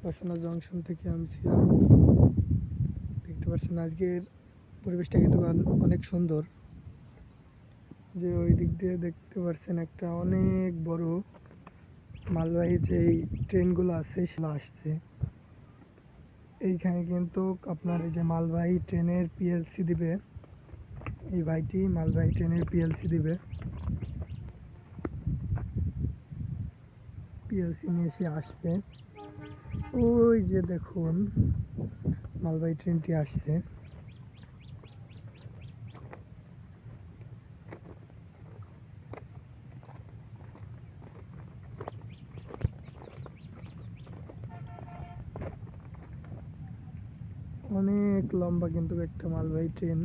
বাসনা জংশন থেকে আমি ছিলাম। দেখতে পাচ্ছেন আজকের পরিবেশটা কিন্তু অনেক সুন্দর। যে ওই দিক দিয়ে দেখতে পাচ্ছেন একটা অনেক বড় মালবাহী যে ট্রেনগুলো আছে সেগুলো আসছে। এইখানে কিন্তু আপনার এই যে মালবাহী ট্রেনের পিএলসি দিবে, এই ভাইটি মালবাহী ট্রেনের পিএলসি দিবে। পিএলসি নিয়ে এসে আসছে। ওই যে দেখুন মালবাহী ট্রেনটি আসছে। অনেক লম্বা কিন্তু একটা মালবাহী ট্রেন,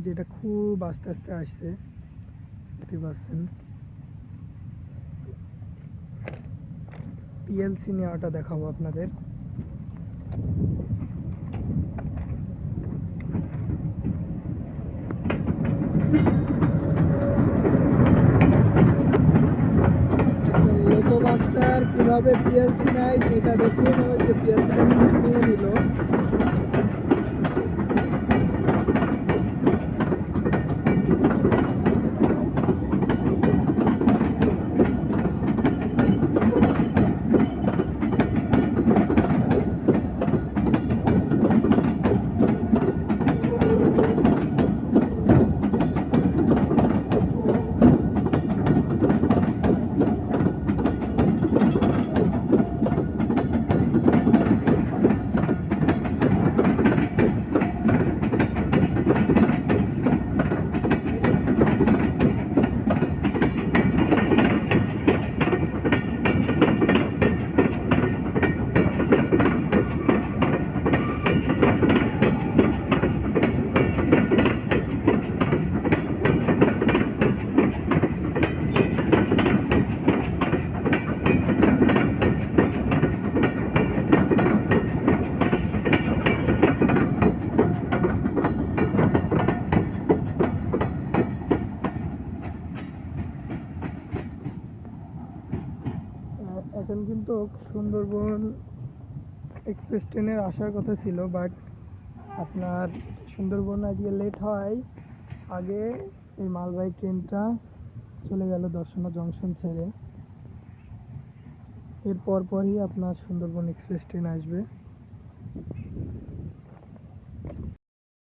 যেটা খুব আস্তে আস্তে আসছে, দেখতে পাচ্ছেন। পিএলসি নেওয়াটা দেখাবো আপনাদের। লোকোবাস্টার কিভাবে পিএলসি নেয় সেটা দেখুন। ওই যে পিএলসিটা নিয়ে নিল। এখন কিন্তু সুন্দরবন এক্সপ্রেস ট্রেনের আসার কথা ছিল, বাট আপনার সুন্দরবন আজকে লেট হয়। আগে এই মালবাহী ট্রেনটা চলে গেল দর্শনা জংশন ছেড়ে। এর পরই আপনার সুন্দরবন এক্সপ্রেস ট্রেন আসবে।